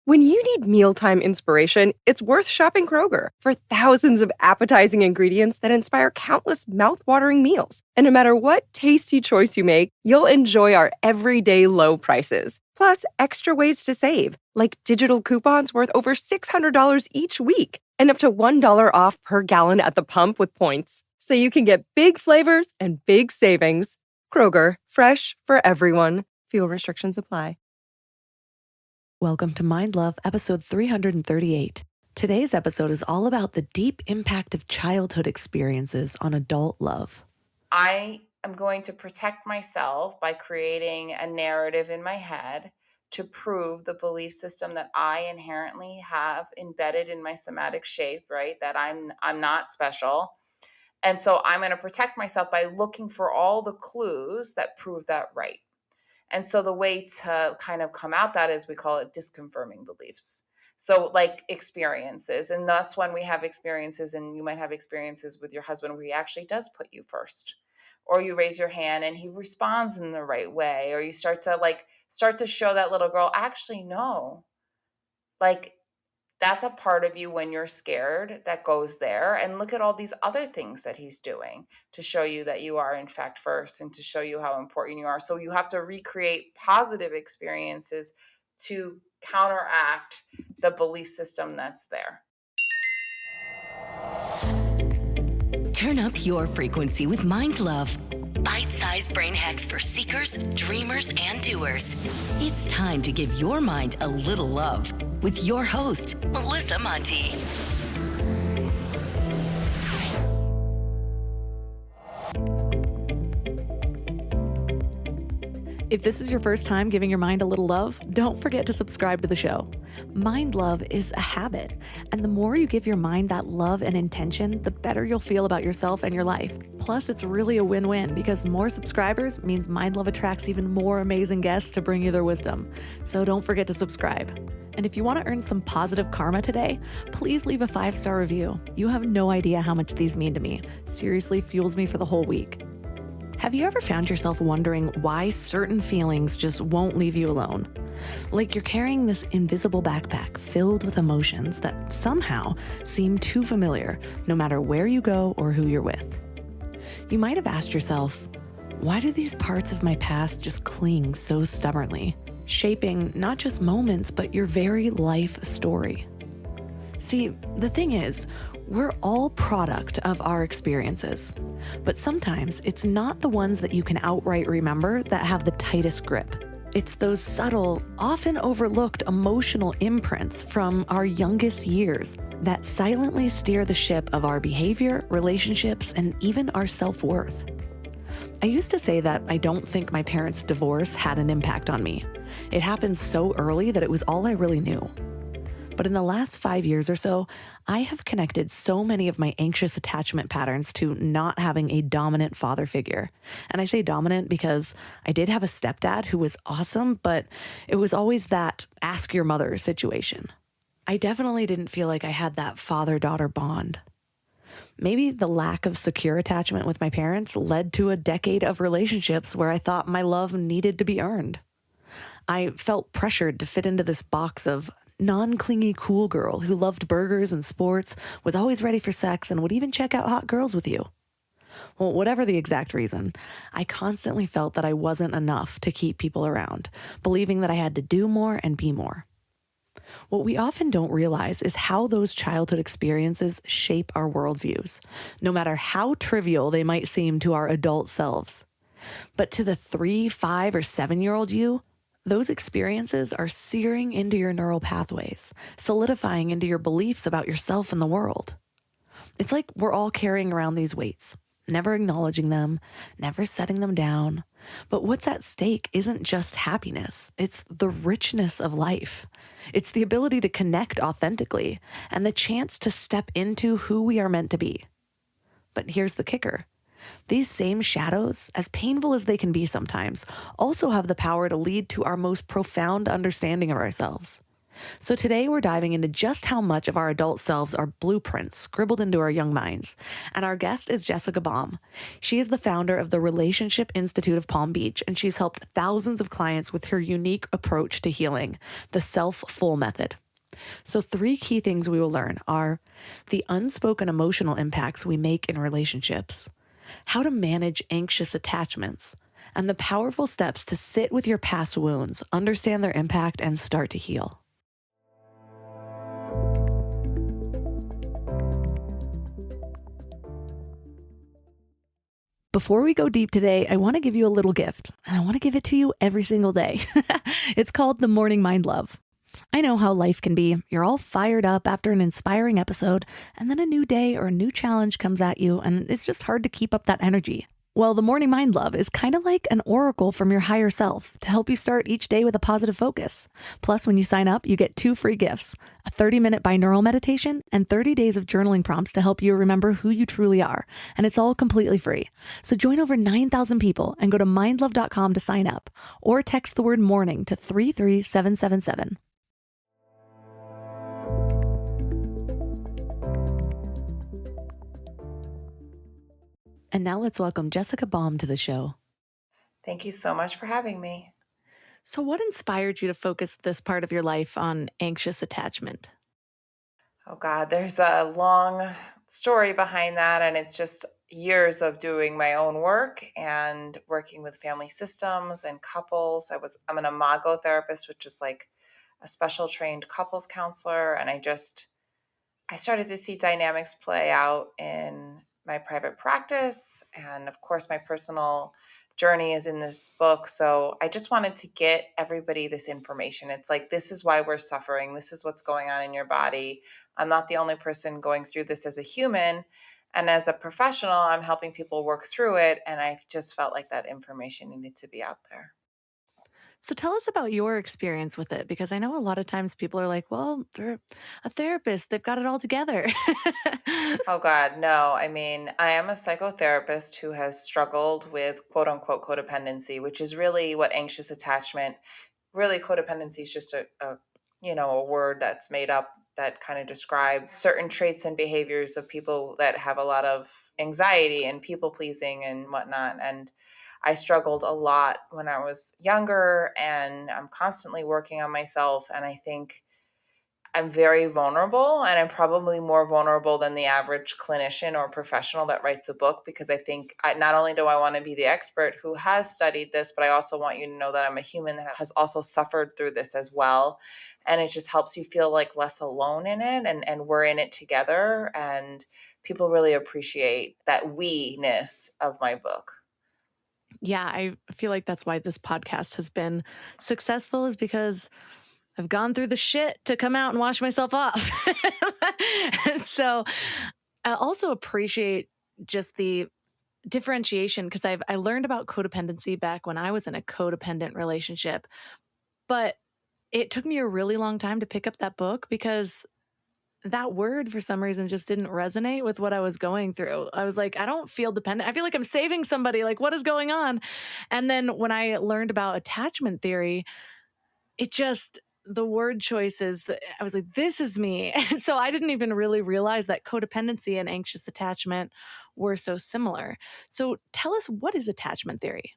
When you need mealtime inspiration, it's worth shopping Kroger for thousands of appetizing ingredients that inspire countless mouthwatering meals. And no matter what tasty choice you make, you'll enjoy our everyday low prices. Plus, extra ways to save, like digital coupons worth over $600 each week and up to $1 off per gallon at the pump with points. So you can get big flavors and big savings. Kroger, fresh for everyone. Fuel restrictions apply. Welcome to Mind Love, episode 338. Today's episode is all about the deep impact of childhood experiences on adult love. I am going to protect myself by creating a narrative in my head to prove the belief system that I inherently have embedded in my somatic shape, right? That I'm not special. And so I'm going to protect myself by looking for all the clues that prove that right. And so the way to kind of come out that is we call it disconfirming beliefs. So like experiences, and that's when we have experiences, and you might have experiences with your husband where he actually does put you first, or you raise your hand and he responds in the right way, or you start to show that little girl, actually, no, like that's a part of you when you're scared that goes there. And look at all these other things that he's doing to show you that you are in fact first and to show you how important you are. So you have to recreate positive experiences to counteract the belief system that's there. Turn up your frequency with Mind Love. Bite-sized brain hacks for seekers, dreamers, and doers. It's time to give your mind a little love with your host, Melissa Monti. If this is your first time giving your mind a little love, don't forget to subscribe to the show. Mind love is a habit, and the more you give your mind that love and intention, the better you'll feel about yourself and your life. Plus, it's really a win-win because more subscribers means Mind Love attracts even more amazing guests to bring you their wisdom. So don't forget to subscribe. And if you want to earn some positive karma today, please leave a 5-star review. You have no idea how much these mean to me. Seriously fuels me for the whole week. Have you ever found yourself wondering why certain feelings just won't leave you alone? Like you're carrying this invisible backpack filled with emotions that somehow seem too familiar, no matter where you go or who you're with. You might have asked yourself, why do these parts of my past just cling so stubbornly, shaping not just moments, but your very life story? See, the thing is, we're all product of our experiences, but sometimes it's not the ones that you can outright remember that have the tightest grip. It's those subtle, often overlooked emotional imprints from our youngest years that silently steer the ship of our behavior, relationships, and even our self-worth. I used to say that I don't think my parents' divorce had an impact on me. It happened so early that it was all I really knew. But in the last 5 years or so, I have connected so many of my anxious attachment patterns to not having a dominant father figure. And I say dominant because I did have a stepdad who was awesome, but it was always that ask your mother situation. I definitely didn't feel like I had that father-daughter bond. Maybe the lack of secure attachment with my parents led to a decade of relationships where I thought my love needed to be earned. I felt pressured to fit into this box of non-clingy cool girl who loved burgers and sports, was always ready for sex, and would even check out hot girls with you. Well, whatever the exact reason, I constantly felt that I wasn't enough to keep people around, believing that I had to do more and be more. What we often don't realize is how those childhood experiences shape our worldviews, no matter how trivial they might seem to our adult selves. But to the 3, 5, or 7-year-old you, those experiences are searing into your neural pathways, solidifying into your beliefs about yourself and the world. It's like we're all carrying around these weights, never acknowledging them, never setting them down. But what's at stake isn't just happiness, it's the richness of life. It's the ability to connect authentically and the chance to step into who we are meant to be. But here's the kicker. These same shadows, as painful as they can be sometimes, also have the power to lead to our most profound understanding of ourselves. So today we're diving into just how much of our adult selves are blueprints scribbled into our young minds. And our guest is Jessica Baum. She is the founder of the Relationship Institute of Palm Beach, and she's helped thousands of clients with her unique approach to healing, the self-full method. So 3 key things we will learn are the unspoken emotional impacts we make in relationships, how to manage anxious attachments, and the powerful steps to sit with your past wounds, understand their impact, and start to heal. Before we go deep today, I want to give you a little gift, and I want to give it to you every single day. It's called the Morning Mind Love. I know how life can be. You're all fired up after an inspiring episode, and then a new day or a new challenge comes at you, and it's just hard to keep up that energy. Well, the Morning Mind Love is kind of like an oracle from your higher self to help you start each day with a positive focus. Plus, when you sign up, you get 2 free gifts, a 30-minute binaural meditation and 30 days of journaling prompts to help you remember who you truly are. And it's all completely free. So join over 9,000 people and go to mindlove.com to sign up or text the word morning to 33777. And now let's welcome Jessica Baum to the show. Thank you so much for having me. So what inspired you to focus this part of your life on anxious attachment? Oh God, there's a long story behind that, and it's just years of doing my own work and working with family systems and couples. I'm an imago therapist, which is like a special trained couples counselor, and I started to see dynamics play out in my private practice. And of course, my personal journey is in this book. So I just wanted to get everybody this information. It's like, this is why we're suffering. This is what's going on in your body. I'm not the only person going through this as a human. And as a professional, I'm helping people work through it. And I just felt like that information needed to be out there. So tell us about your experience with it, because I know a lot of times people are like, well, they're a therapist, they've got it all together. Oh God, no. I mean, I am a psychotherapist who has struggled with quote unquote codependency, which is really what anxious attachment, really codependency is just a word that's made up that kind of describes certain traits and behaviors of people that have a lot of anxiety and people pleasing and whatnot. And I struggled a lot when I was younger, and I'm constantly working on myself. And I think I'm very vulnerable, and I'm probably more vulnerable than the average clinician or professional that writes a book, because I think not only do I want to be the expert who has studied this, but I also want you to know that I'm a human that has also suffered through this as well. And it just helps you feel like less alone in it, and we're in it together. And people really appreciate that we-ness of my book. Yeah, I feel like that's why this podcast has been successful, is because I've gone through the shit to come out and wash myself off. And so I also appreciate just the differentiation, because I learned about codependency back when I was in a codependent relationship. But it took me a really long time to pick up that book, because that word for some reason just didn't resonate with what I was going through. I was like, I don't feel dependent. I feel like I'm saving somebody. Like, what is going on? And then when I learned about attachment theory, the word choices, I was like, this is me. And so I didn't even really realize that codependency and anxious attachment were so similar. So tell us, what is attachment theory?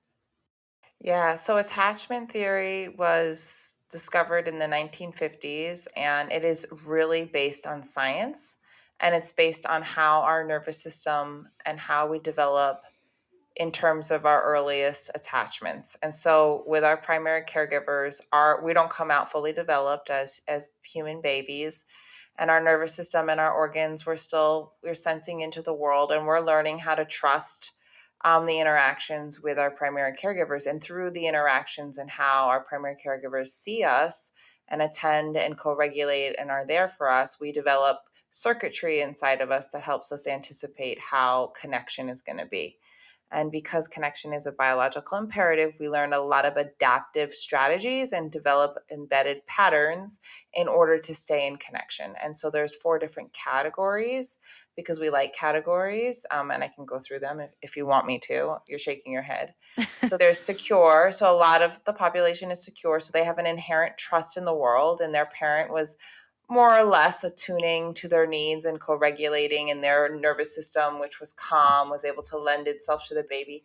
Yeah, so attachment theory was discovered in the 1950s, and it is really based on science, and it's based on how our nervous system and how we develop in terms of our earliest attachments. And so with our primary caregivers, we don't come out fully developed as human babies, and our nervous system and our organs, we're sensing into the world, and we're learning how to trust the interactions with our primary caregivers. And through the interactions and how our primary caregivers see us and attend and co-regulate and are there for us, we develop circuitry inside of us that helps us anticipate how connection is going to be. And because connection is a biological imperative, we learn a lot of adaptive strategies and develop embedded patterns in order to stay in connection. And so there's 4 different categories because we like categories. And I can go through them if you want me to. You're shaking your head. So there's secure. So a lot of the population is secure. So they have an inherent trust in the world, and their parent was more or less attuning to their needs and co-regulating, and their nervous system, which was calm, was able to lend itself to the baby,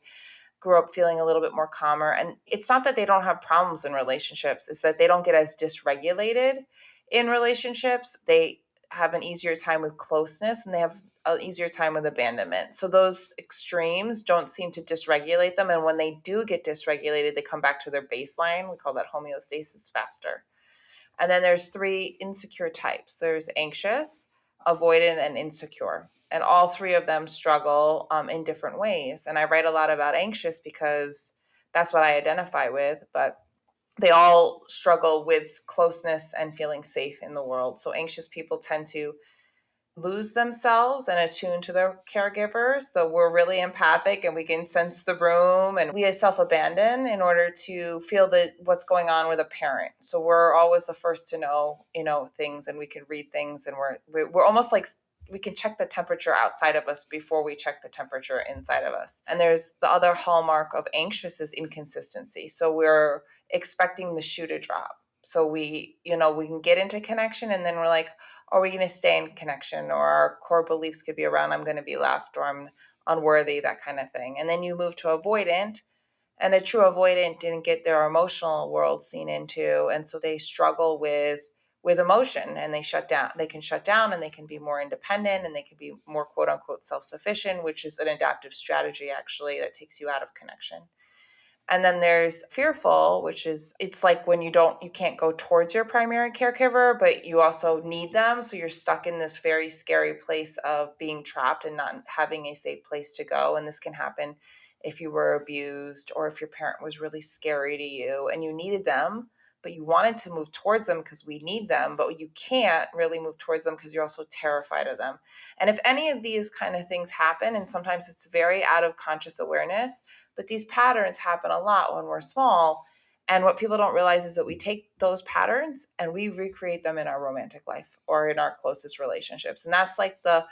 grew up feeling a little bit more calmer. And it's not that they don't have problems in relationships, it's that they don't get as dysregulated in relationships. They have an easier time with closeness, and they have an easier time with abandonment. So those extremes don't seem to dysregulate them. And when they do get dysregulated, they come back to their baseline. We call that homeostasis faster. And then there's 3 insecure types. There's anxious, avoidant, and insecure. And all 3 of them struggle in different ways. And I write a lot about anxious because that's what I identify with, but they all struggle with closeness and feeling safe in the world. So anxious people tend to lose themselves and attune to their caregivers. So we're really empathic and we can sense the room, and we self-abandon in order to feel what's going on with a parent. So we're always the first to know, things, and we can read things, and we're almost like we can check the temperature outside of us before we check the temperature inside of us. And there's the other hallmark of anxious is inconsistency. So we're expecting the shoe to drop. So we can get into connection, and then we're like, are we going to stay in connection? Or our core beliefs could be around, I'm going to be left, or I'm unworthy, that kind of thing. And then you move to avoidant, and a true avoidant didn't get their emotional world seen into. And so they struggle with emotion, and they shut down. They can shut down, and they can be more independent, and they can be more quote unquote self-sufficient, which is an adaptive strategy actually that takes you out of connection. And then there's fearful, which is, it's like when you can't go towards your primary caregiver, but you also need them. So you're stuck in this very scary place of being trapped and not having a safe place to go. And this can happen if you were abused, or if your parent was really scary to you and you needed them, but you wanted to move towards them because we need them, but you can't really move towards them because you're also terrified of them. And if any of these kind of things happen, and sometimes it's very out of conscious awareness, but these patterns happen a lot when we're small. And what people don't realize is that we take those patterns and we recreate them in our romantic life or in our closest relationships. And that's like the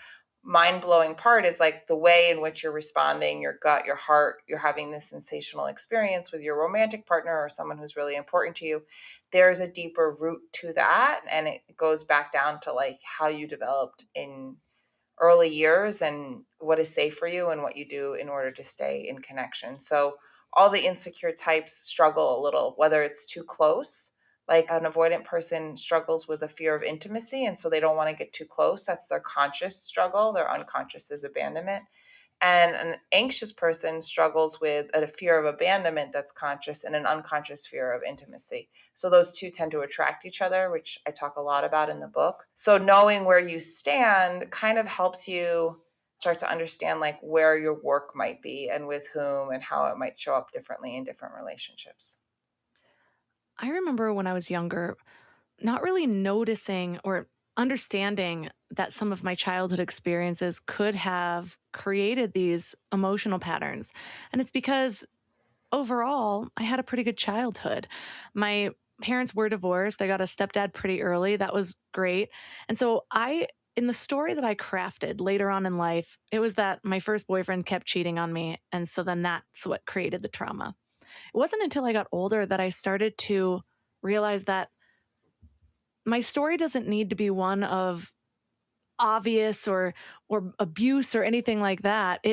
mind-blowing part, is like the way in which you're responding, your gut, your heart, you're having this sensational experience with your romantic partner or someone who's really important to you. There's a deeper root to that. And it goes back down to like how you developed in early years and what is safe for you and what you do in order to stay in connection. So all the insecure types struggle a little, whether it's too close. Like an avoidant person struggles with a fear of intimacy, and so they don't want to get too close. That's their conscious struggle. Their unconscious is abandonment. And an anxious person struggles with a fear of abandonment that's conscious, and an unconscious fear of intimacy. So those two tend to attract each other, which I talk a lot about in the book. So knowing where you stand kind of helps you start to understand like where your work might be and with whom and how it might show up differently in different relationships. I remember when I was younger, not really noticing or understanding that some of my childhood experiences could have created these emotional patterns. And it's because overall, I had a pretty good childhood. My parents were divorced. I got a stepdad pretty early. That was great. And so in the story that I crafted later on in life, it was that my first boyfriend kept cheating on me. And so then that's what created the trauma. It wasn't until I got older that I started to realize that my story doesn't need to be one of obvious or abuse or anything like that.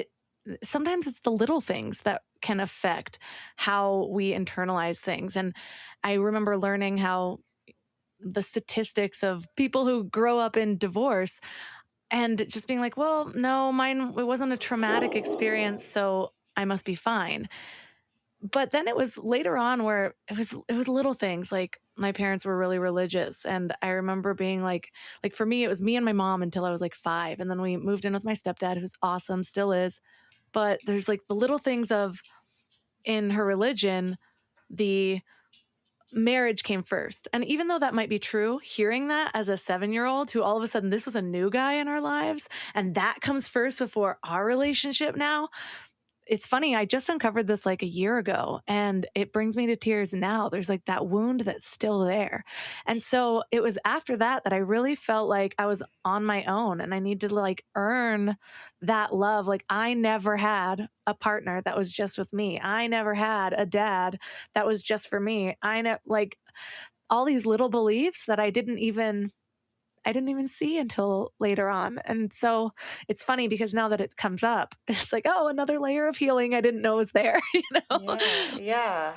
Sometimes it's the little things that can affect how we internalize things. And I remember learning how the statistics of people who grow up in divorce and just being like, well, no, mine, it wasn't a traumatic experience, so I must be fine. But then it was later on where it was little things, like my parents were really religious, and I remember being like for me it was me and my mom until I was like 5, and then we moved in with my stepdad, who's awesome, still is. But there's like the little things of, in her religion, the marriage came first. And even though that might be true, hearing that as a 7-year-old who all of a sudden this was a new guy in our lives and that comes first before our relationship now, it's funny, I just uncovered this like a year ago and it brings me to tears now. There's like that wound that's still there. And so it was after that I really felt like I was on my own and I need to like earn that love. Like I never had a partner that was just with me. I never had a dad that was just for me. I know like all these little beliefs that I didn't even see until later on. And so it's funny because now that it comes up, it's like, oh, another layer of healing I didn't know was there, you know? Yeah, yeah.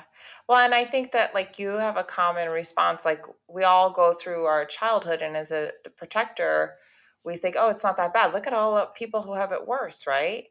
Well, and I think that like you have a common response. Like we all go through our childhood, and as a protector, we think, oh, it's not that bad. Look at all the people who have it worse, right?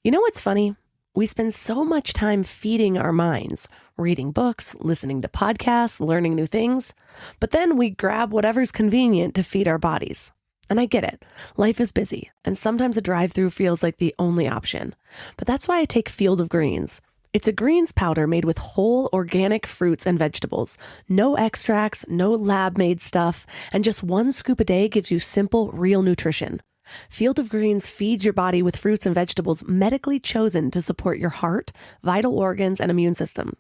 You know what's funny? We spend so much time feeding our minds, reading books, listening to podcasts, learning new things, but then we grab whatever's convenient to feed our bodies. And I get it. Life is busy, and sometimes a drive-through feels like the only option. But that's why I take Field of Greens. It's a greens powder made with whole organic fruits and vegetables. No extracts, no lab-made stuff, and just 1 scoop a day gives you simple, real nutrition. Field of Greens feeds your body with fruits and vegetables medically chosen to support your heart, vital organs, and immune system.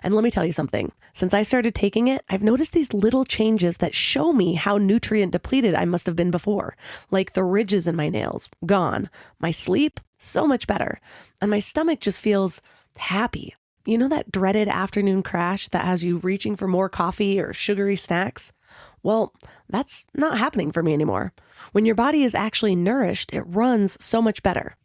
And let me tell you something. Since I started taking it, I've noticed these little changes that show me how nutrient depleted I must have been before. Like the ridges in my nails, gone. My sleep, so much better. And my stomach just feels happy. You know that dreaded afternoon crash that has you reaching for more coffee or sugary snacks? Well, that's not happening for me anymore. When your body is actually nourished, it runs so much better.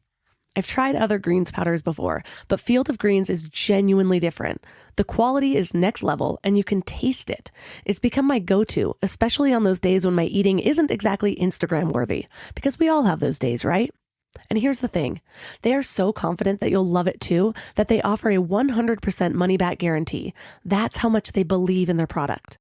I've tried other greens powders before, but Field of Greens is genuinely different. The quality is next level and you can taste it. It's become my go-to, especially on those days when my eating isn't exactly Instagram worthy, because we all have those days, right? And here's the thing. They are so confident that you'll love it too, that they offer a 100% money-back guarantee. That's how much they believe in their product.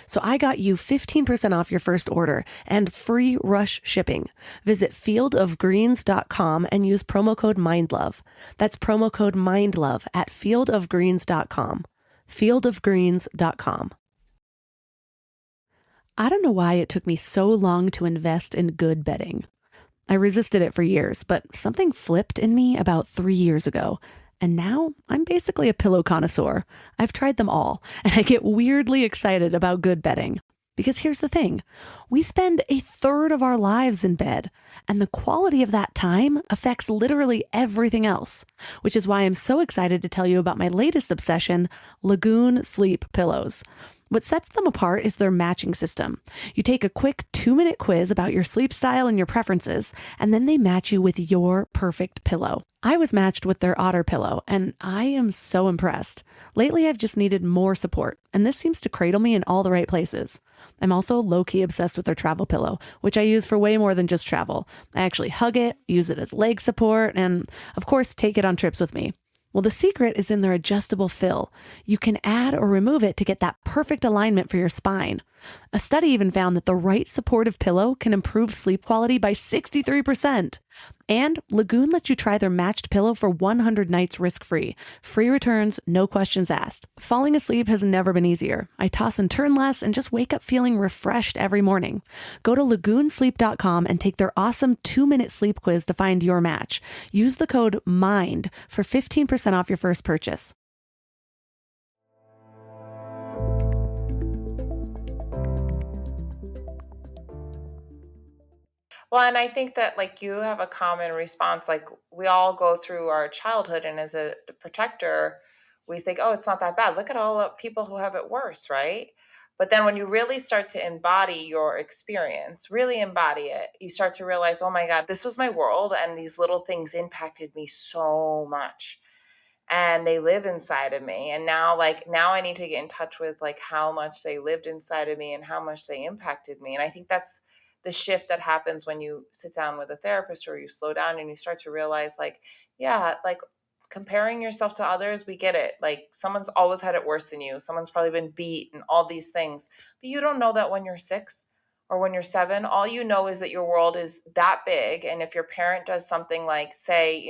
So I got you 15% off your first order and free rush shipping. Visit fieldofgreens.com and use promo code MINDLOVE. That's promo code MINDLOVE at fieldofgreens.com. fieldofgreens.com. I don't know why it took me so long to invest in good bedding. I resisted it for years, but something flipped in me about 3 years ago. And now I'm basically a pillow connoisseur. I've tried them all, and I get weirdly excited about good bedding. Because here's the thing, we spend a third of our lives in bed, and the quality of that time affects literally everything else, which is why I'm so excited to tell you about my latest obsession, Lagoon Sleep Pillows. What sets them apart is their matching system. You take a quick 2-minute quiz about your sleep style and your preferences, and then they match you with your perfect pillow. I was matched with their Otter pillow, and I am so impressed. Lately, I've just needed more support, and this seems to cradle me in all the right places. I'm also low-key obsessed with their travel pillow, which I use for way more than just travel. I actually hug it, use it as leg support, and of course, take it on trips with me. Well, the secret is in their adjustable fill. You can add or remove it to get that perfect alignment for your spine. A study even found that the right supportive pillow can improve sleep quality by 63%. And Lagoon lets you try their matched pillow for 100 nights risk-free. Free returns, no questions asked. Falling asleep has never been easier. I toss and turn less and just wake up feeling refreshed every morning. Go to lagoonsleep.com and take their awesome 2-minute sleep quiz to find your match. Use the code MIND for 15% off your first purchase. Well, and I think that like you have a common response. Like we all go through our childhood, and as a protector, we think, oh, it's not that bad. Look at all the people who have it worse, right? But then when you really start to embody your experience, really embody it, you start to realize, oh my God, this was my world, and these little things impacted me so much. And they live inside of me. And now I need to get in touch with like how much they lived inside of me and how much they impacted me. And I think that's the shift that happens when you sit down with a therapist or you slow down and you start to realize like, yeah, like comparing yourself to others, we get it. Like someone's always had it worse than you. Someone's probably been beat and all these things. But you don't know that when you're 6 or when you're 7. All you know is that your world is that big. And if your parent does something like say,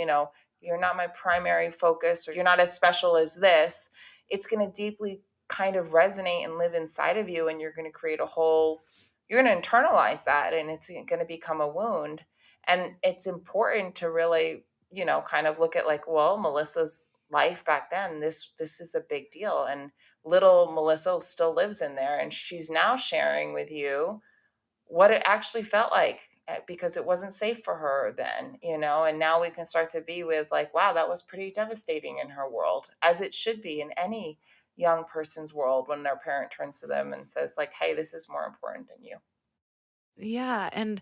you're not my primary focus or you're not as special as this, it's going to deeply kind of resonate and live inside of you, and you're going to create you're going to internalize that, and it's going to become a wound. And it's important to really, kind of look at like, well, Melissa's life back then, this is a big deal. And little Melissa still lives in there, and she's now sharing with you what it actually felt like, because it wasn't safe for her then, and now we can start to be with like, wow, that was pretty devastating in her world, as it should be in any young person's world when their parent turns to them and says like, hey, this is more important than you. Yeah, and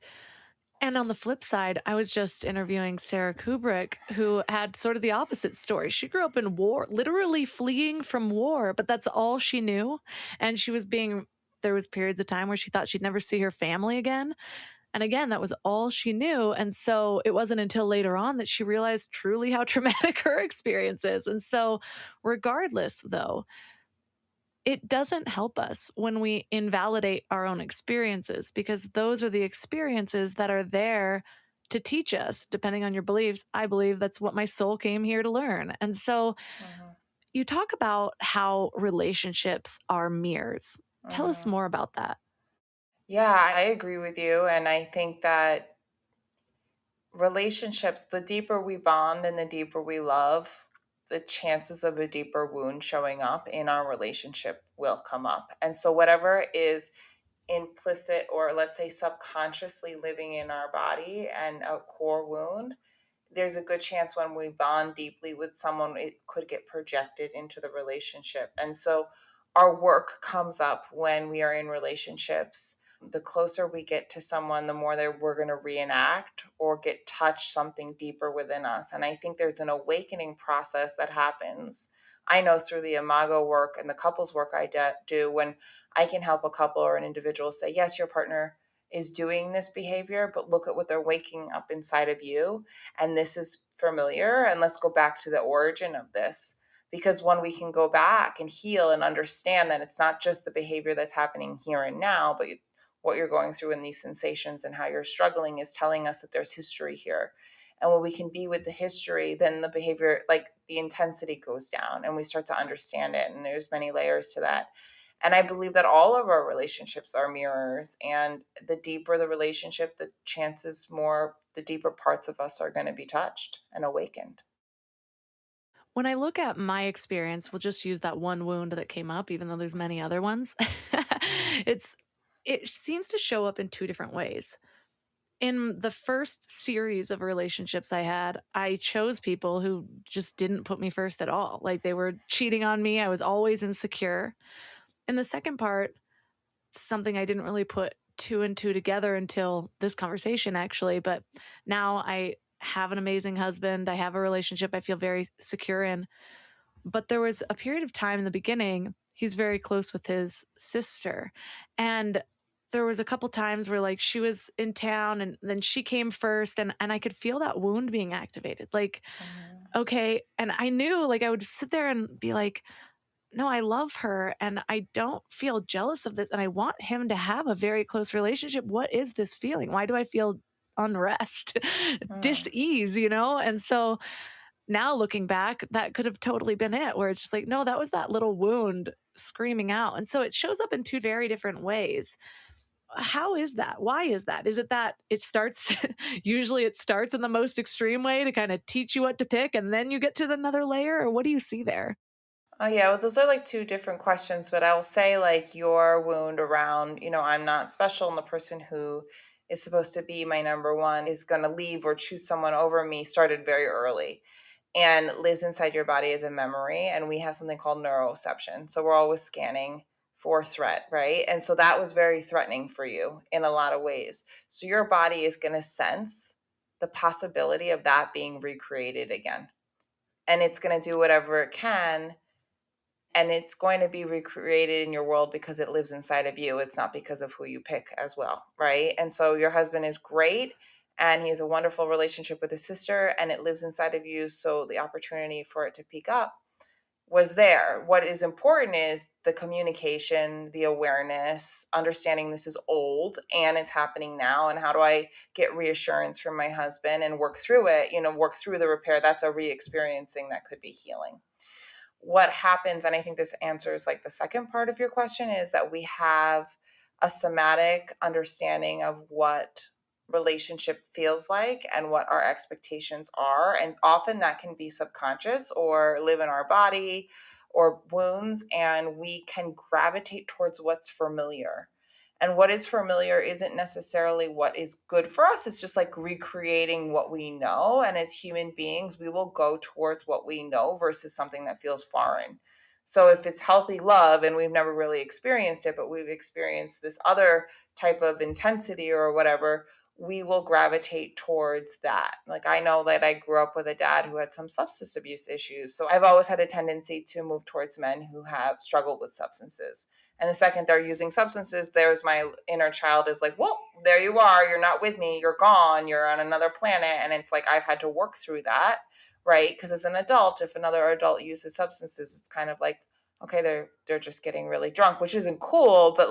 on the flip side, I was just interviewing Sarah Kubrick, who had sort of the opposite story. She grew up in war, literally fleeing from war, but that's all she knew. And there was periods of time where she thought she'd never see her family again. And again, that was all she knew. And so it wasn't until later on that she realized truly how traumatic her experience is. And so, regardless, though, it doesn't help us when we invalidate our own experiences, because those are the experiences that are there to teach us, depending on your beliefs. I believe that's what my soul came here to learn. And so Mhm. you talk about how relationships are mirrors. Tell us Mhm. more about that. Yeah, I agree with you. And I think that relationships, the deeper we bond and the deeper we love, the chances of a deeper wound showing up in our relationship will come up. And so, whatever is implicit or let's say subconsciously living in our body and a core wound, there's a good chance when we bond deeply with someone, it could get projected into the relationship. And so our work comes up when we are in relationships. The closer we get to someone, the more that we're going to reenact or get touched something deeper within us. And I think there's an awakening process that happens. I know through the imago work and the couples work I do, when I can help a couple or an individual say, yes, your partner is doing this behavior, but look at what they're waking up inside of you. And this is familiar. And let's go back to the origin of this. Because when we can go back and heal and understand that it's not just the behavior that's happening here and now, but what you're going through in these sensations and how you're struggling is telling us that there's history here. And when we can be with the history, then the behavior, like the intensity goes down and we start to understand it. And there's many layers to that. And I believe that all of our relationships are mirrors. And the deeper the relationship, the deeper parts of us are going to be touched and awakened. When I look at my experience, we'll just use that one wound that came up, even though there's many other ones. it's it seems to show up in two different ways. In the first series of relationships I had, I chose people who just didn't put me first at all. Like they were cheating on me. I was always insecure. In the second part, something I didn't really put two and two together until this conversation, actually. But now I have an amazing husband. I have a relationship I feel very secure in. But there was a period of time in the beginning, he's very close with his sister. And there was a couple times where like she was in town and then she came first and I could feel that wound being activated. Like, Mhm. okay. And I knew like I would sit there and be like, no, I love her and I don't feel jealous of this. And I want him to have a very close relationship. What is this feeling? Why do I feel unrest, Mm. dis-ease, And so now looking back, that could have totally been it, where it's just like, no, that was that little wound screaming out. And so it shows up in two very different ways. How is that? Why is that? Is it that it starts, usually it starts in the most extreme way to kind of teach you what to pick and then you get to another layer? Or what do you see there? Oh yeah, well, those are like two different questions, but I will say like your wound around, I'm not special, and the person who is supposed to be my number one is going to leave or choose someone over me started very early and lives inside your body as a memory. And we have something called neuroception. So we're always scanning for threat, right? And so that was very threatening for you in a lot of ways. So your body is going to sense the possibility of that being recreated again. And it's going to do whatever it can, and it's going to be recreated in your world because it lives inside of you. It's not because of who you pick as well, right? And so your husband is great and he has a wonderful relationship with his sister and it lives inside of you. So the opportunity for it to peak up was there. What is important is the communication, the awareness, understanding this is old and it's happening now. And how do I get reassurance from my husband and work through it, work through the repair? That's a re experiencing that could be healing. what happens, and I think this answers like the second part of your question, is that we have a somatic understanding of what relationship feels like and what our expectations are. And often that can be subconscious or live in our body or wounds, and we can gravitate towards what's familiar. And what is familiar isn't necessarily what is good for us. It's just like recreating what we know. And as human beings, we will go towards what we know versus something that feels foreign. So if it's healthy love and we've never really experienced it, but we've experienced this other type of intensity or whatever, we will gravitate towards that. Like, I know that I grew up with a dad who had some substance abuse issues. So I've always had a tendency to move towards men who have struggled with substances. And the second they're using substances, there's my inner child is like, well, there you are. You're not with me. You're gone. You're on another planet. And it's like, I've had to work through that, right? Because as an adult, if another adult uses substances, it's kind of like, okay, they're just getting really drunk, which isn't cool, but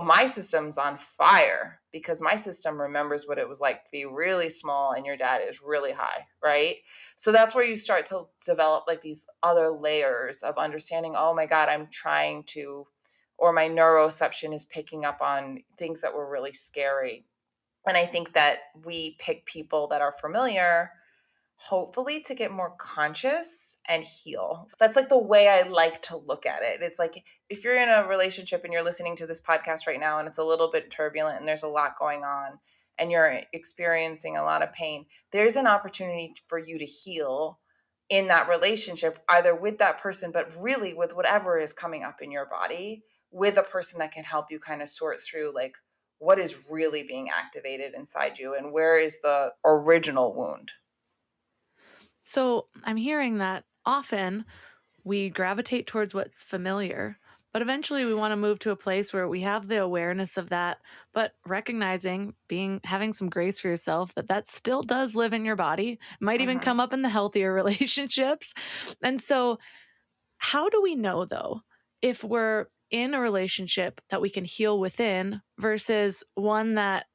my system's on fire because my system remembers what it was like to be really small and your dad is really high, right? So that's where you start to develop like these other layers of understanding, oh my God, I'm trying to, or my neuroception is picking up on things that were really scary. And I think that we pick people that are familiar, hopefully to get more conscious and heal. That's like the way I like to look at it. It's like if you're in a relationship and you're listening to this podcast right now and it's a little bit turbulent and there's a lot going on and you're experiencing a lot of pain, there's an opportunity for you to heal in that relationship, either with that person, but really with whatever is coming up in your body, with a person that can help you kind of sort through like what is really being activated inside you and where is the original wound. So I'm hearing that often we gravitate towards what's familiar, but eventually we want to move to a place where we have the awareness of that, but recognizing having some grace for yourself that still does live in your body, might even come up in the healthier relationships. And so how do we know though, if we're in a relationship that we can heal within versus one that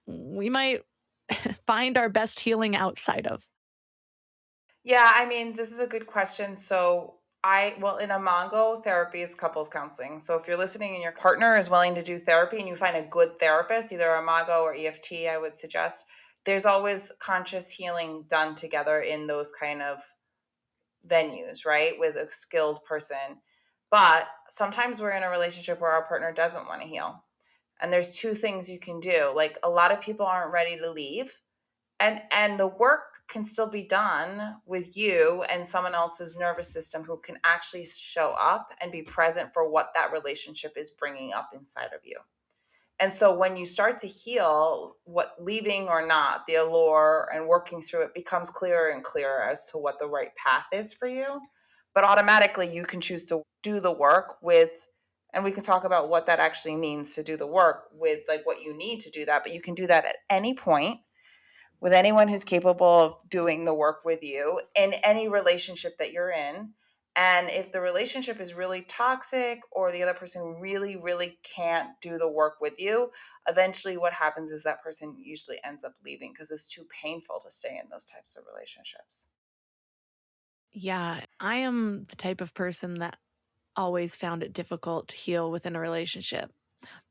we might find our best healing outside of? Yeah, I mean, this is a good question. So in Imago, therapy is couples counseling. So if you're listening and your partner is willing to do therapy and you find a good therapist, either Imago or EFT, I would suggest, there's always conscious healing done together in those kind of venues, right? With a skilled person. But sometimes we're in a relationship where our partner doesn't want to heal. And there's two things you can do. Like a lot of people aren't ready to leave, and the work can still be done with you and someone else's nervous system who can actually show up and be present for what that relationship is bringing up inside of you. And so when you start to heal, what leaving or not, the allure and working through it becomes clearer and clearer as to what the right path is for you. But automatically you can choose to do the work with, and we can talk about what that actually means to do the work with, like what you need to do that. But you can do that at any point with anyone who's capable of doing the work with you in any relationship that you're in. And if the relationship is really toxic or the other person really, really can't do the work with you, eventually what happens is that person usually ends up leaving because it's too painful to stay in those types of relationships. Yeah, I am the type of person that always found it difficult to heal within a relationship.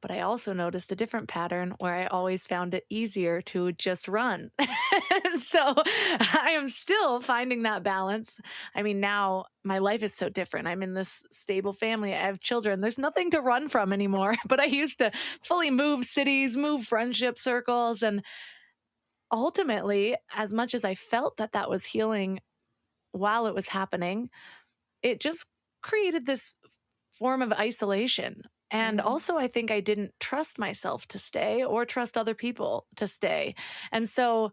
But I also noticed a different pattern where I always found it easier to just run. And so I am still finding that balance. I mean, now my life is so different. I'm in this stable family. I have children. There's nothing to run from anymore. But I used to fully move cities, move friendship circles. And ultimately, as much as I felt that was healing while it was happening, it just created this form of isolation. And also, I think I didn't trust myself to stay or trust other people to stay. And so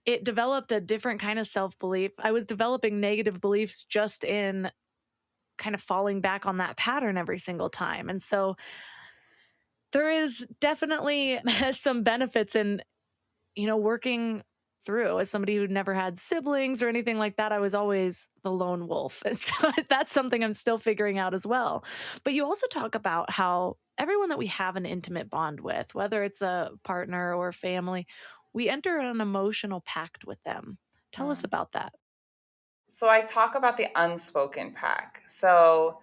it developed a different kind of self belief. I was developing negative beliefs just in kind of falling back on that pattern every single time. And so there is definitely some benefits in, working through. As somebody who never had siblings or anything like that, I was always the lone wolf. And so that's something I'm still figuring out as well. But you also talk about how everyone that we have an intimate bond with, whether it's a partner or family, we enter an emotional pact with them. Tell us about that. So I talk about the unspoken pact. So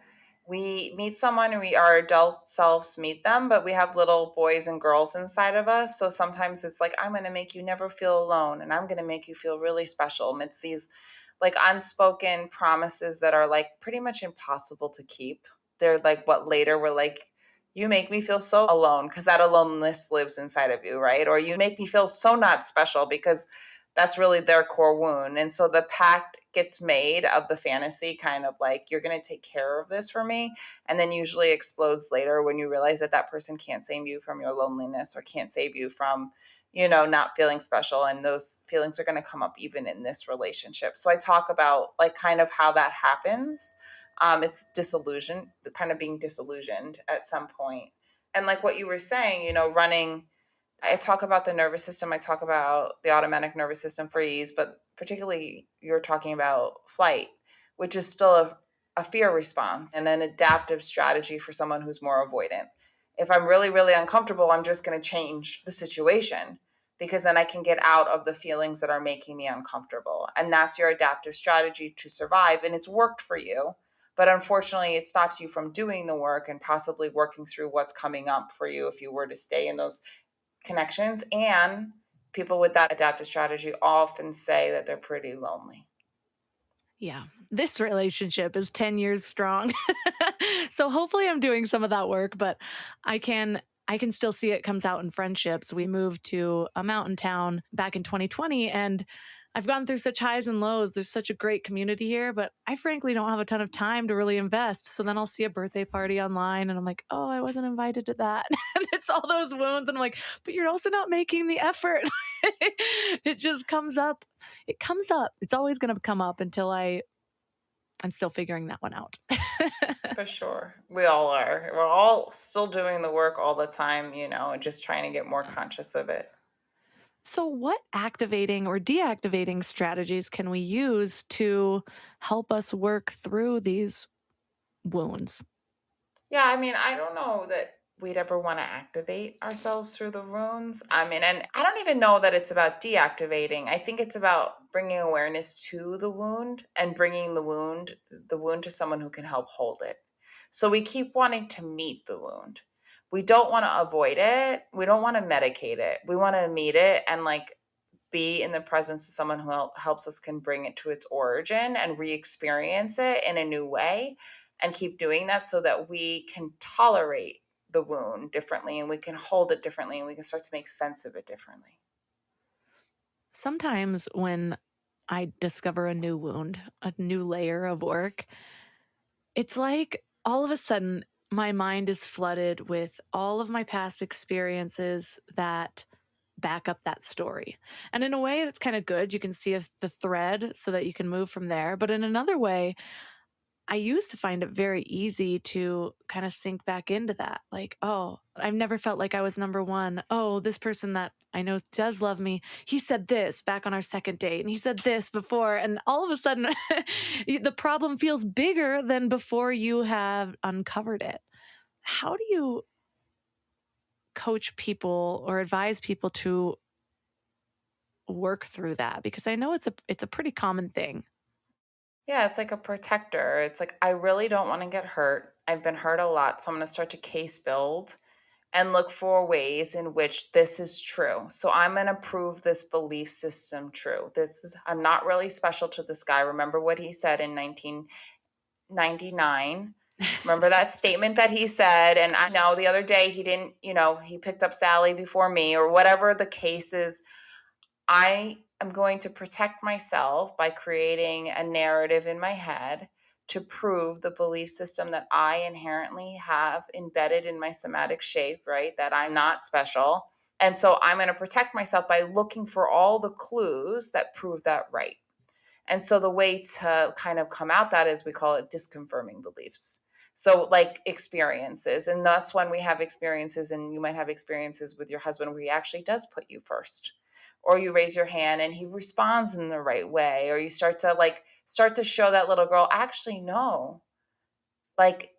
we meet someone and our adult selves meet them, but we have little boys and girls inside of us. So sometimes it's like, I'm going to make you never feel alone and I'm going to make you feel really special. And it's these like unspoken promises that are like pretty much impossible to keep. They're like what later we're like, you make me feel so alone because that aloneness lives inside of you, right? Or you make me feel so not special because that's really their core wound. And so the pact gets made of the fantasy, kind of like, you're going to take care of this for me. And then usually explodes later when you realize that that person can't save you from your loneliness or can't save you from, not feeling special. And those feelings are going to come up even in this relationship. So I talk about like kind of how that happens. It's disillusion, kind of being disillusioned at some point. And like what you were saying, running, I talk about the nervous system. I talk about the automatic nervous system freeze, but particularly you're talking about flight, which is still a fear response and an adaptive strategy for someone who's more avoidant. If I'm really, really uncomfortable, I'm just going to change the situation because then I can get out of the feelings that are making me uncomfortable. And that's your adaptive strategy to survive. And it's worked for you. But unfortunately, it stops you from doing the work and possibly working through what's coming up for you if you were to stay in those connections. And people with that adaptive strategy often say that they're pretty lonely. Yeah, this relationship is 10 years strong. So hopefully I'm doing some of that work, but I can still see it comes out in friendships. We moved to a mountain town back in 2020 and I've gone through such highs and lows. There's such a great community here, but I frankly don't have a ton of time to really invest. So then I'll see a birthday party online and I'm like, oh, I wasn't invited to that. And it's all those wounds. And I'm like, but you're also not making the effort. It just comes up. It comes up. It's always going to come up until I'm still figuring that one out. For sure. We all are. We're all still doing the work all the time, and just trying to get more conscious of it. So, what activating or deactivating strategies can we use to help us work through these wounds? Yeah, I mean, I don't know that we'd ever want to activate ourselves through the runes. I mean, and I don't even know that it's about deactivating. I think it's about bringing awareness to the wound and bringing the wound to someone who can help hold it. So we keep wanting to meet the wound. We don't want to avoid it. We don't want to medicate it. We want to meet it and like be in the presence of someone who helps us can bring it to its origin and re-experience it in a new way and keep doing that so that we can tolerate the wound differently and we can hold it differently and we can start to make sense of it differently. Sometimes when I discover a new wound, a new layer of work, it's like all of a sudden my mind is flooded with all of my past experiences that back up that story. And in a way that's kind of good. You can see the thread so that you can move from there. But in another way, I used to find it very easy to kind of sink back into that. Like, oh, I've never felt like I was number one. Oh, this person that I know does love me, he said this back on our second date, and he said this before. And all of a sudden, the problem feels bigger than before you have uncovered it. How do you coach people or advise people to work through that? Because I know it's a pretty common thing. Yeah, it's like a protector. It's like, I really don't want to get hurt. I've been hurt a lot. So I'm going to start to case build and look for ways in which this is true. So I'm going to prove this belief system true. I'm not really special to this guy. Remember what he said in 1999. Remember that statement that he said? And I know the other day he didn't, he picked up Sally before me or whatever the case is. I am going to protect myself by creating a narrative in my head to prove the belief system that I inherently have embedded in my somatic shape, right? That I'm not special. And so I'm going to protect myself by looking for all the clues that prove that right. And so the way to kind of come out that is we call it disconfirming beliefs. So like experiences. And that's when we have experiences, and you might have experiences with your husband where he actually does put you first. Or you raise your hand and he responds in the right way. Or you start to show that little girl, actually, no. Like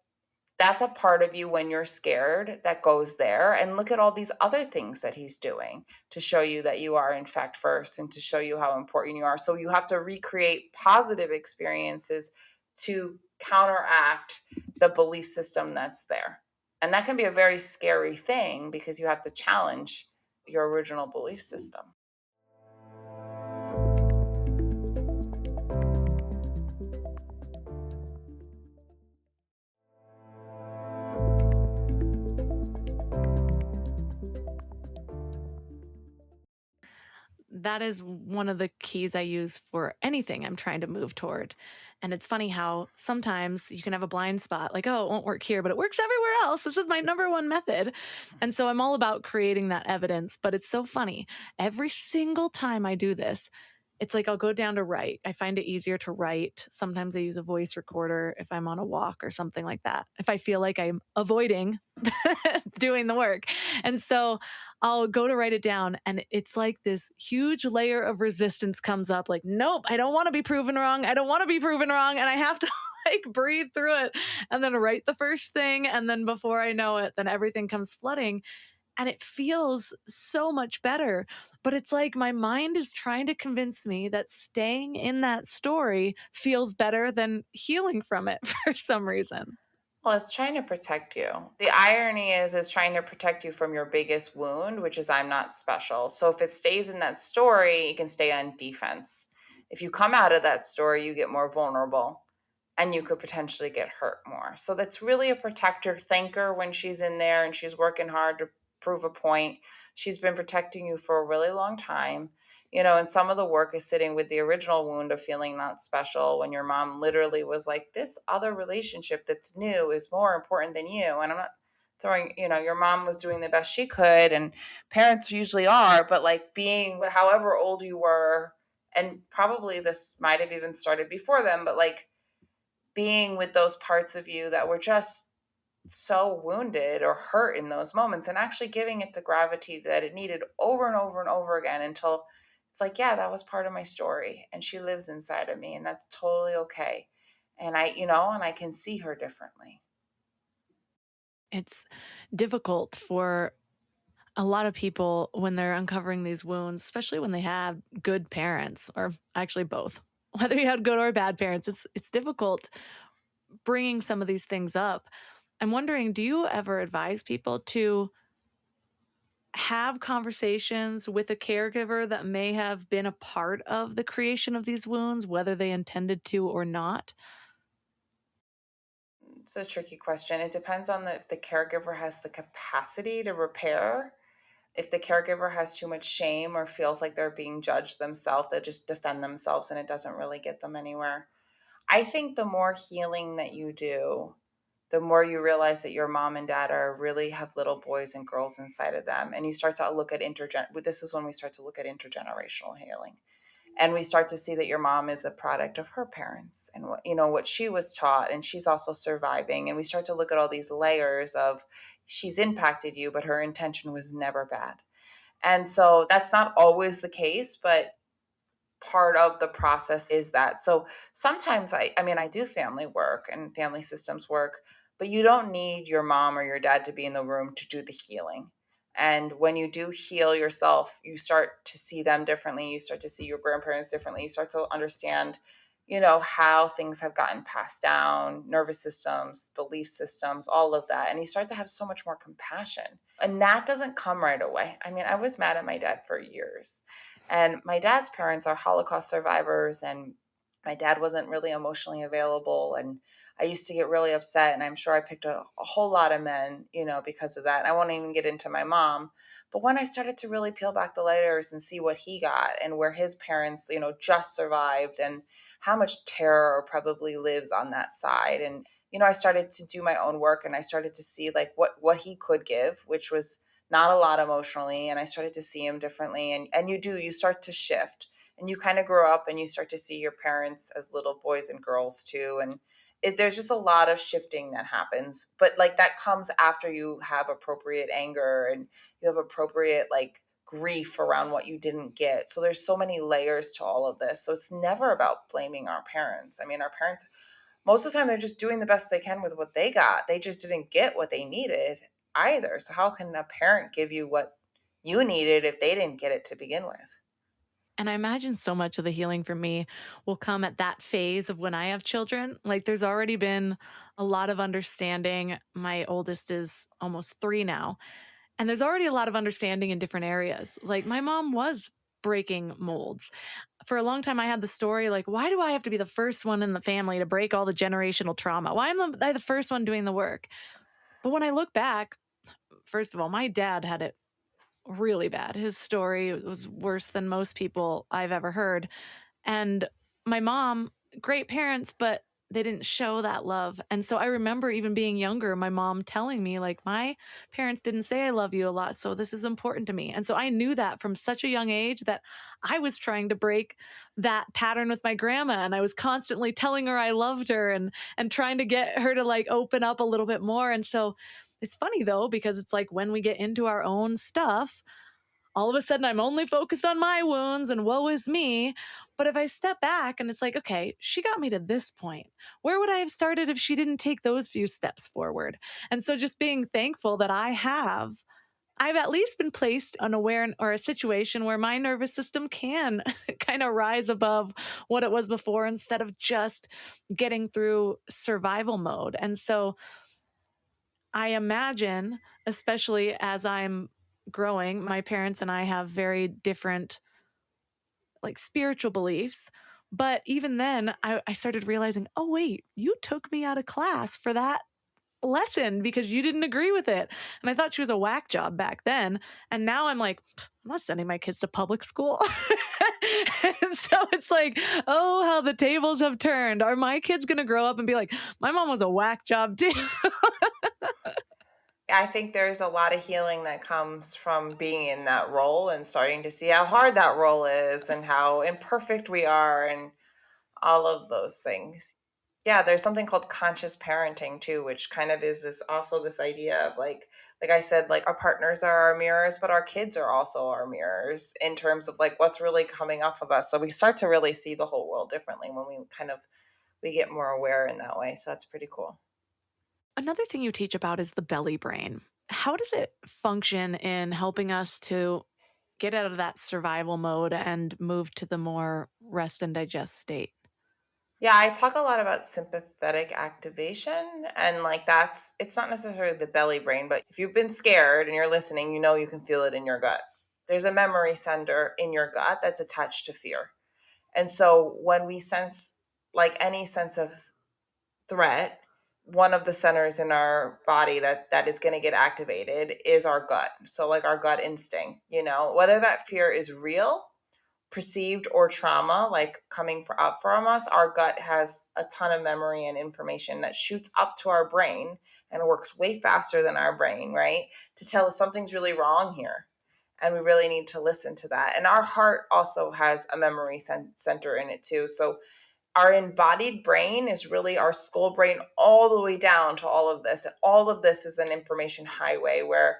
that's a part of you when you're scared that goes there. And look at all these other things that he's doing to show you that you are in fact first and to show you how important you are. So you have to recreate positive experiences to counteract the belief system that's there. And that can be a very scary thing because you have to challenge your original belief system. That is one of the keys I use for anything I'm trying to move toward. And it's funny how sometimes you can have a blind spot, like, oh, it won't work here, but it works everywhere else. This is my number one method. And so I'm all about creating that evidence. But it's so funny. Every single time I do this, it's like I'll go down to write. I find it easier to write. Sometimes I use a voice recorder if I'm on a walk or something like that, if I feel like I'm avoiding doing the work. And so I'll go to write it down, and it's like this huge layer of resistance comes up, like, nope, I don't want to be proven wrong. I don't want to be proven wrong. And I have to like breathe through it and then write the first thing. And then before I know it, then everything comes flooding. And it feels so much better. But it's like my mind is trying to convince me that staying in that story feels better than healing from it for some reason. Well, it's trying to protect you. The irony is it's trying to protect you from your biggest wound, which is I'm not special. So if it stays in that story, it can stay on defense. If you come out of that story, you get more vulnerable and you could potentially get hurt more. So that's really a protector thinker when she's in there and she's working hard to prove a point. She's been protecting you for a really long time. And some of the work is sitting with the original wound of feeling not special when your mom literally was like, this other relationship that's new is more important than you. And I'm not throwing, your mom was doing the best she could, and parents usually are, but like being however old you were, and probably this might have even started before them, but like being with those parts of you that were just so wounded or hurt in those moments and actually giving it the gravity that it needed over and over and over again until it's like, yeah, that was part of my story and she lives inside of me and that's totally okay. And I can see her differently. It's difficult for a lot of people when they're uncovering these wounds, especially when they have good parents, or actually both. Whether you had good or bad parents, it's difficult bringing some of these things up. I'm wondering, do you ever advise people to have conversations with a caregiver that may have been a part of the creation of these wounds, whether they intended to or not? It's a tricky question. It depends on if the caregiver has the capacity to repair. If the caregiver has too much shame or feels like they're being judged themselves, they just defend themselves and it doesn't really get them anywhere. I think the more healing that you do, the more you realize that your mom and dad really have little boys and girls inside of them. And you start to look at this is when we start to look at intergenerational healing. And we start to see that your mom is a product of her parents and what she was taught, and she's also surviving. And we start to look at all these layers of she's impacted you, but her intention was never bad. And so that's not always the case, but part of the process is that. So sometimes I do family work and family systems work, but you don't need your mom or your dad to be in the room to do the healing. And when you do heal yourself, you start to see them differently. You start to see your grandparents differently. You start to understand, how things have gotten passed down, nervous systems, belief systems, all of that. And you start to have so much more compassion. And that doesn't come right away. I was mad at my dad for years. And my dad's parents are Holocaust survivors, and my dad wasn't really emotionally available. And I used to get really upset, and I'm sure I picked a whole lot of men, because of that. And I won't even get into my mom. But when I started to really peel back the layers and see what he got and where his parents, just survived and how much terror probably lives on that side. And, I started to do my own work and I started to see like what he could give, which was not a lot emotionally. And I started to see him differently. And you start to shift and you kind of grow up and you start to see your parents as little boys and girls too. And there's just a lot of shifting that happens, but like that comes after you have appropriate anger and you have appropriate like grief around what you didn't get. So there's so many layers to all of this. So it's never about blaming our parents. Our parents most of the time they're just doing the best they can with what they got. They just didn't get what they needed either. So how can a parent give you what you needed if they didn't get it to begin with? And I imagine so much of the healing for me will come at that phase of when I have children. Like there's already been a lot of understanding. My oldest is almost 3 now, and there's already a lot of understanding in different areas. Like my mom was breaking molds. For a long time I had the story like, why do I have to be the first one in the family to break all the generational trauma? Why am I the first one doing the work? But when I look back, first of all, my dad had it really bad. His story was worse than most people I've ever heard. And my mom, great parents, but they didn't show that love. And so I remember even being younger, my mom telling me, like, my parents didn't say I love you a lot. So this is important to me. And so I knew that from such a young age that I was trying to break that pattern with my grandma. And I was constantly telling her I loved her and trying to get her to like open up a little bit more. And so it's funny though, because it's like when we get into our own stuff, all of a sudden I'm only focused on my wounds and woe is me. But if I step back and it's like, okay, she got me to this point. Where would I have started if she didn't take those few steps forward? And so just being thankful that I've at least been placed unaware or a situation where my nervous system can kind of rise above what it was before instead of just getting through survival mode. And so I imagine, especially as I'm growing, my parents and I have very different, like, spiritual beliefs. But even then, I started realizing, oh, wait, you took me out of class for that lesson because you didn't agree with it. And I thought she was a whack job back then. And now I'm like, I'm not sending my kids to public school. And so it's like, oh, how the tables have turned. Are my kids going to grow up and be like, my mom was a whack job too? I think there's a lot of healing that comes from being in that role and starting to see how hard that role is and how imperfect we are and all of those things. Yeah, there's something called conscious parenting too, which kind of is this also this idea of like I said, like our partners are our mirrors, but our kids are also our mirrors in terms of like what's really coming up of us. So we start to really see the whole world differently when we get more aware in that way. So that's pretty cool. Another thing you teach about is the belly brain. How does it function in helping us to get out of that survival mode and move to the more rest and digest state? Yeah, I talk a lot about sympathetic activation and like it's not necessarily the belly brain, but if you've been scared and you're listening, you know you can feel it in your gut. There's a memory center in your gut that's attached to fear. And so when we sense like any sense of threat, one of the centers in our body that is going to get activated is our gut. So like our gut instinct, whether that fear is real, perceived, or trauma like up from us, our gut has a ton of memory and information that shoots up to our brain and works way faster than our brain, right? To tell us something's really wrong here. And we really need to listen to that. And our heart also has a memory center in it too. So our embodied brain is really our skull brain all the way down to all of this. And all of this is an information highway where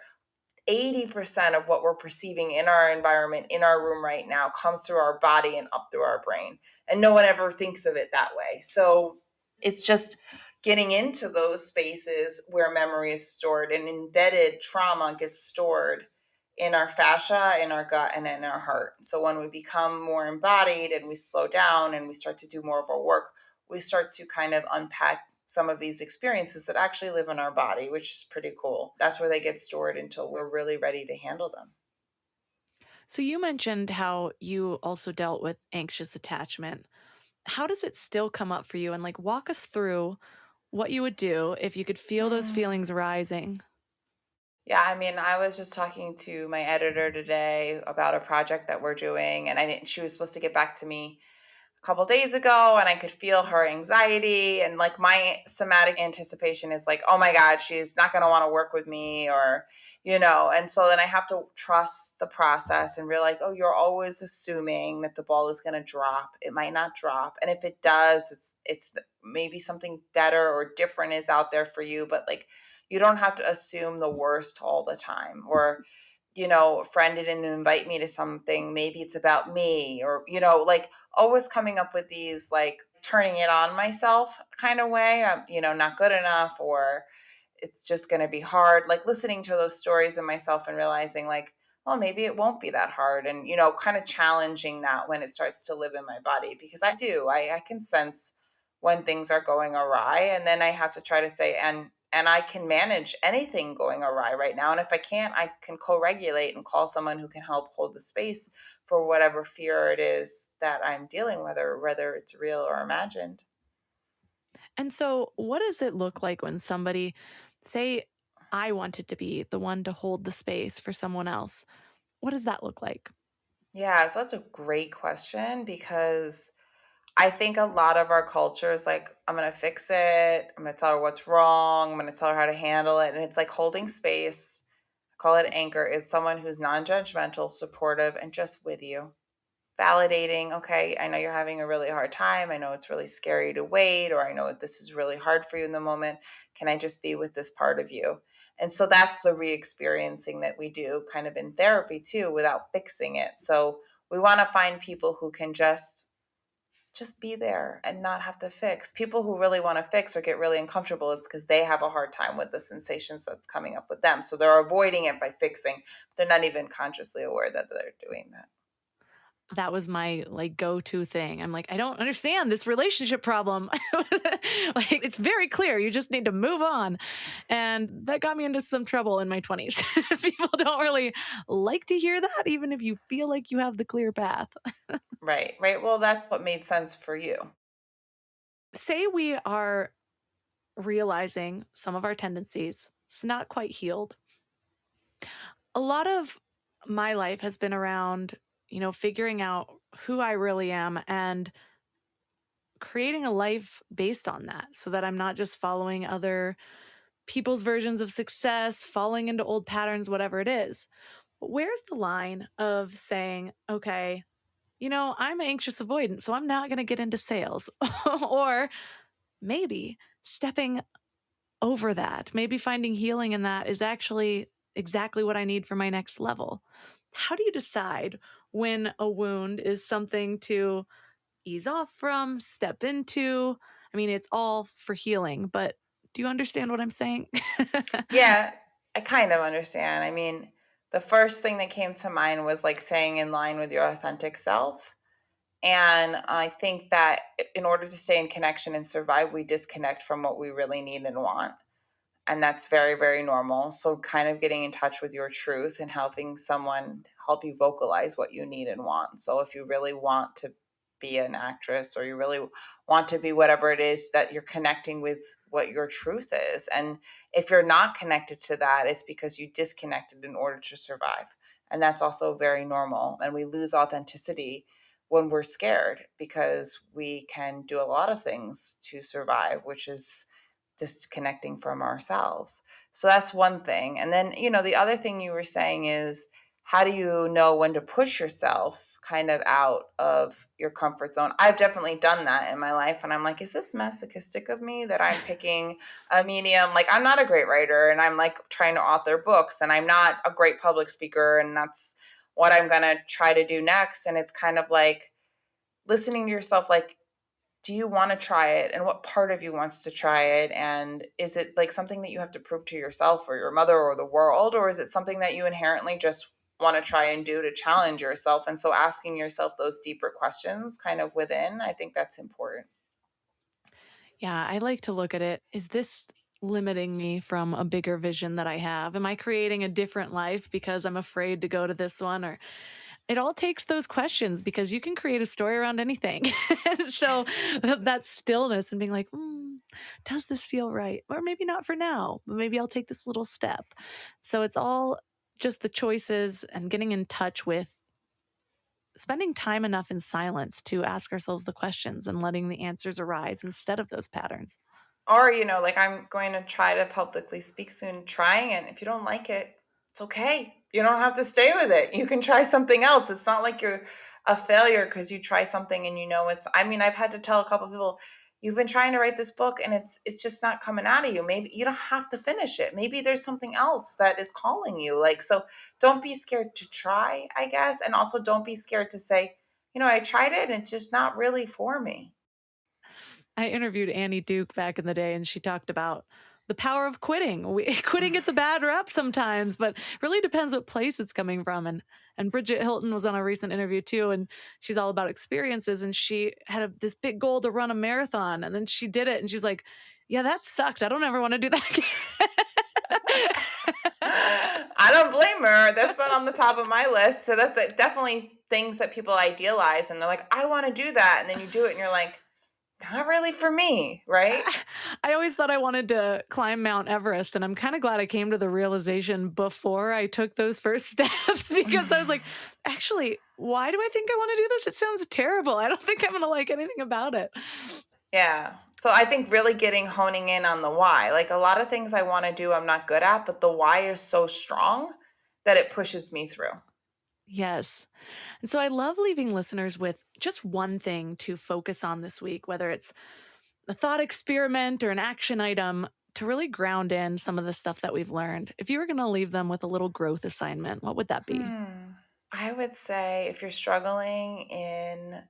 80% of what we're perceiving in our environment, in our room right now, comes through our body and up through our brain. And no one ever thinks of it that way. So it's just getting into those spaces where memory is stored and embedded trauma gets stored in our fascia, in our gut, and in our heart. So when we become more embodied and we slow down and we start to do more of our work, we start to kind of unpack some of these experiences that actually live in our body, which is pretty cool. That's where they get stored until we're really ready to handle them. So you mentioned how you also dealt with anxious attachment. How does it still come up for you? And like walk us through what you would do if you could feel those feelings rising. Yeah, I mean, I was just talking to my editor today about a project that we're doing, and she was supposed to get back to me a couple days ago, and I could feel her anxiety, and like my somatic anticipation is like, oh my God, she's not going to want to work with me, or and so then I have to trust the process and realize, oh, you're always assuming that the ball is going to drop. It might not drop, and if it does, it's maybe something better or different is out there for you, but like you don't have to assume the worst all the time. Or a friend didn't invite me to something, maybe it's about me, or like always coming up with these like turning it on myself kind of way. I'm, not good enough, or it's just going to be hard. Like listening to those stories in myself and realizing like, oh, maybe it won't be that hard. And, kind of challenging that when it starts to live in my body, because I can sense when things are going awry. And then I have to try to say, and I can manage anything going awry right now. And if I can't, I can co-regulate and call someone who can help hold the space for whatever fear it is that I'm dealing with, or whether it's real or imagined. And so, what does it look like when somebody, say, I wanted to be the one to hold the space for someone else? What does that look like? Yeah, so that's a great question, because I think a lot of our culture is like, I'm going to fix it. I'm going to tell her what's wrong. I'm going to tell her how to handle it. And it's like holding space. I call it anchor, is someone who's non-judgmental, supportive, and just with you. Validating, okay, I know you're having a really hard time. I know it's really scary to wait, or I know this is really hard for you in the moment. Can I just be with this part of you? And so that's the re-experiencing that we do kind of in therapy too, without fixing it. So we want to find people who can just be there and not have to fix. People who really want to fix or get really uncomfortable, it's because they have a hard time with the sensations that's coming up with them. So they're avoiding it by fixing, but they're not even consciously aware that they're doing that. That was my like go-to thing. I'm like, I don't understand this relationship problem. Like, it's very clear. You just need to move on. And that got me into some trouble in my 20s. People don't really like to hear that, even if you feel like you have the clear path. Right, right. Well, that's what made sense for you. Say we are realizing some of our tendencies, it's not quite healed. A lot of my life has been around, figuring out who I really am and creating a life based on that, so that I'm not just following other people's versions of success, falling into old patterns, whatever it is. But where's the line of saying, okay, I'm anxious avoidant, so I'm not going to get into sales? Or maybe stepping over that, maybe finding healing in that is actually exactly what I need for my next level. How do you decide when a wound is something to ease off from, step into? I mean, it's all for healing, but do you understand what I'm saying? Yeah, I kind of understand. I mean, the first thing that came to mind was like saying in line with your authentic self. And I think that in order to stay in connection and survive, we disconnect from what we really need and want. And that's very, very normal. So kind of getting in touch with your truth and helping someone help you vocalize what you need and want. So if you really want to be an actress, or you really want to be whatever it is, that you're connecting with what your truth is. And if you're not connected to that, it's because you disconnected in order to survive. And that's also very normal. And we lose authenticity when we're scared, because we can do a lot of things to survive, which is disconnecting from ourselves. So that's one thing. And then, the other thing you were saying is, how do you know when to push yourself kind of out of your comfort zone? I've definitely done that in my life. And I'm like, is this masochistic of me that I'm picking a medium? Like, I'm not a great writer, and I'm like trying to author books, and I'm not a great public speaker. And that's what I'm going to try to do next. And it's kind of like listening to yourself, like, do you want to try it, and what part of you wants to try it? And is it like something that you have to prove to yourself or your mother or the world, or is it something that you inherently just want to try and do to challenge yourself? And so asking yourself those deeper questions kind of within, I think that's important. Yeah, I like to look at it. Is this limiting me from a bigger vision that I have? Am I creating a different life because I'm afraid to go to this one? Or it all takes those questions, because you can create a story around anything. So that stillness and being like, does this feel right? Or maybe not for now, but maybe I'll take this little step. So it's all just the choices and getting in touch with spending time enough in silence to ask ourselves the questions and letting the answers arise instead of those patterns. Or, like, I'm going to try to publicly speak soon, trying it. If you don't like it, it's okay. You don't have to stay with it. You can try something else. It's not like you're a failure because you try something and I mean, I've had to tell a couple of people, you've been trying to write this book and it's just not coming out of you. Maybe you don't have to finish it. Maybe there's something else that is calling you. Like, so don't be scared to try, I guess. And also don't be scared to say, I tried it and it's just not really for me. I interviewed Annie Duke back in the day, and she talked about the power of quitting. Quitting gets a bad rep sometimes, but really depends what place it's coming from. And Bridget Hilton was on a recent interview too, and she's all about experiences. And she had this big goal to run a marathon, and then she did it, and she's like, "Yeah, that sucked. I don't ever want to do that again." I don't blame her. That's not on the top of my list. So that's definitely things that people idealize, and they're like, "I want to do that," and then you do it, and you're like, not really for me, right? I always thought I wanted to climb Mount Everest, and I'm kind of glad I came to the realization before I took those first steps, because I was like, actually, why do I think I want to do this? It sounds terrible. I don't think I'm going to like anything about it. Yeah. So I think really honing in on the why. Like a lot of things I want to do, I'm not good at, but the why is so strong that it pushes me through. Yes. And so I love leaving listeners with just one thing to focus on this week, whether it's a thought experiment or an action item, to really ground in some of the stuff that we've learned. If you were going to leave them with a little growth assignment, what would that be? I would say if you're struggling in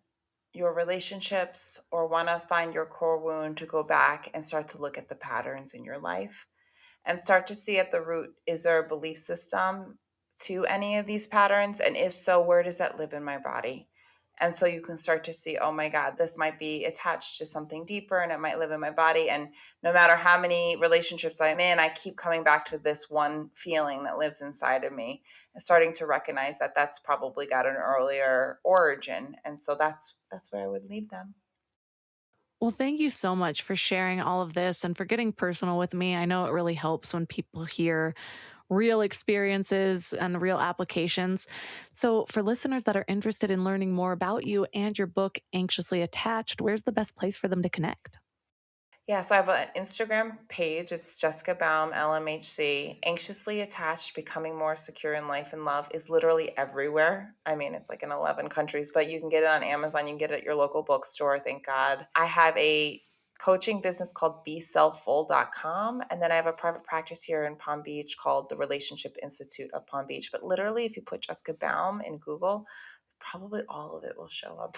your relationships or want to find your core wound, to go back and start to look at the patterns in your life and start to see at the root, is there a belief system to any of these patterns? And if so, where does that live in my body? And so you can start to see, oh my God, this might be attached to something deeper and it might live in my body. And no matter how many relationships I'm in, I keep coming back to this one feeling that lives inside of me and starting to recognize that that's probably got an earlier origin. And so that's where I would leave them. Well, thank you so much for sharing all of this and for getting personal with me. I know it really helps when people hear real experiences and real applications. So, for listeners that are interested in learning more about you and your book, Anxiously Attached, where's the best place for them to connect? Yeah, so I have an Instagram page. It's Jessica Baum, LMHC. Anxiously Attached, Becoming More Secure in Life and Love is literally everywhere. I mean, it's like in 11 countries, but you can get it on Amazon. You can get it at your local bookstore, thank God. I have a coaching business called BeSelfful.com. And then I have a private practice here in Palm Beach called the Relationship Institute of Palm Beach. But literally, if you put Jessica Baum in Google, probably all of it will show up.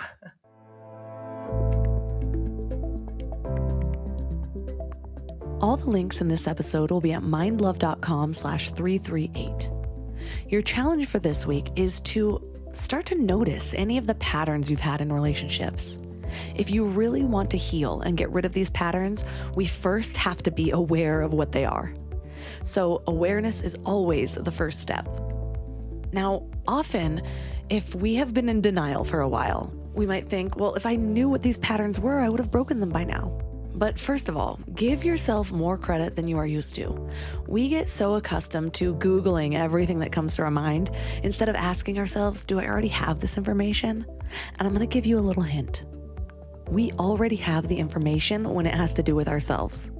All the links in this episode will be at mindlove.com/338. Your challenge for this week is to start to notice any of the patterns you've had in relationships. If you really want to heal and get rid of these patterns, we first have to be aware of what they are. So awareness is always the first step. Now, often, if we have been in denial for a while, we might think, well, if I knew what these patterns were, I would have broken them by now. But first of all, give yourself more credit than you are used to. We get so accustomed to Googling everything that comes to our mind instead of asking ourselves, do I already have this information? And I'm going to give you a little hint. We already have the information when it has to do with ourselves.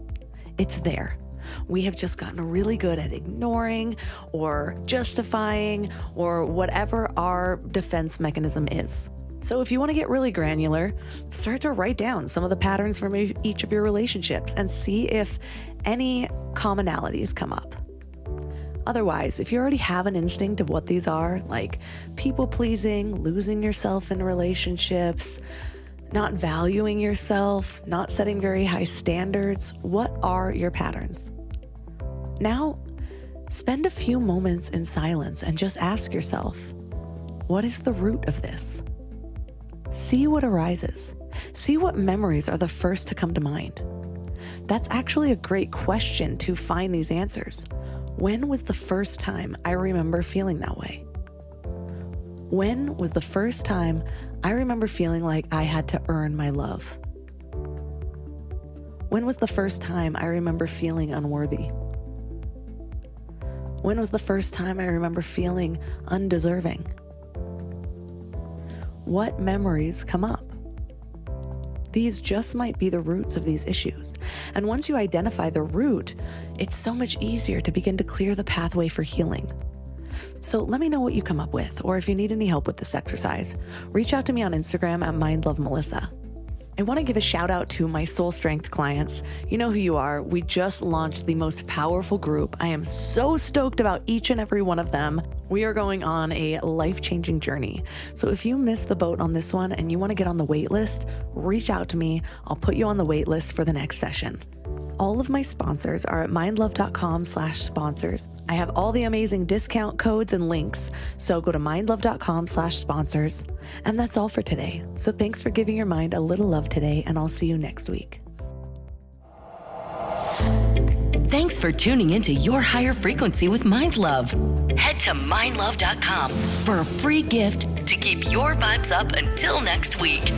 It's there. We have just gotten really good at ignoring or justifying or whatever our defense mechanism is. So if you want to get really granular, start to write down some of the patterns from each of your relationships and see if any commonalities come up. Otherwise, if you already have an instinct of what these are, like people pleasing, losing yourself in relationships, not valuing yourself, not setting very high standards, what are your patterns? Now, spend a few moments in silence and just ask yourself, what is the root of this? See what arises. See what memories are the first to come to mind. That's actually a great question to find these answers. When was the first time I remember feeling that way? When was the first time I remember feeling like I had to earn my love? When was the first time I remember feeling unworthy? When was the first time I remember feeling undeserving? What memories come up? These just might be the roots of these issues. And once you identify the root, it's so much easier to begin to clear the pathway for healing. So let me know what you come up with, or if you need any help with this exercise, reach out to me on Instagram at mindlovemelissa. I want to give a shout out to my Soul Strength clients. You know who you are. We just launched the most powerful group. I am so stoked about each and every one of them. We are going on a life-changing journey. So if you missed the boat on this one and you want to get on the wait list, reach out to me. I'll put you on the wait list for the next session. All of my sponsors are at mindlove.com/sponsors. I have all the amazing discount codes and links. So go to mindlove.com/sponsors. And that's all for today. So thanks for giving your mind a little love today, and I'll see you next week. Thanks for tuning into Your Higher Frequency with Mind Love. Head to mindlove.com for a free gift to keep your vibes up until next week.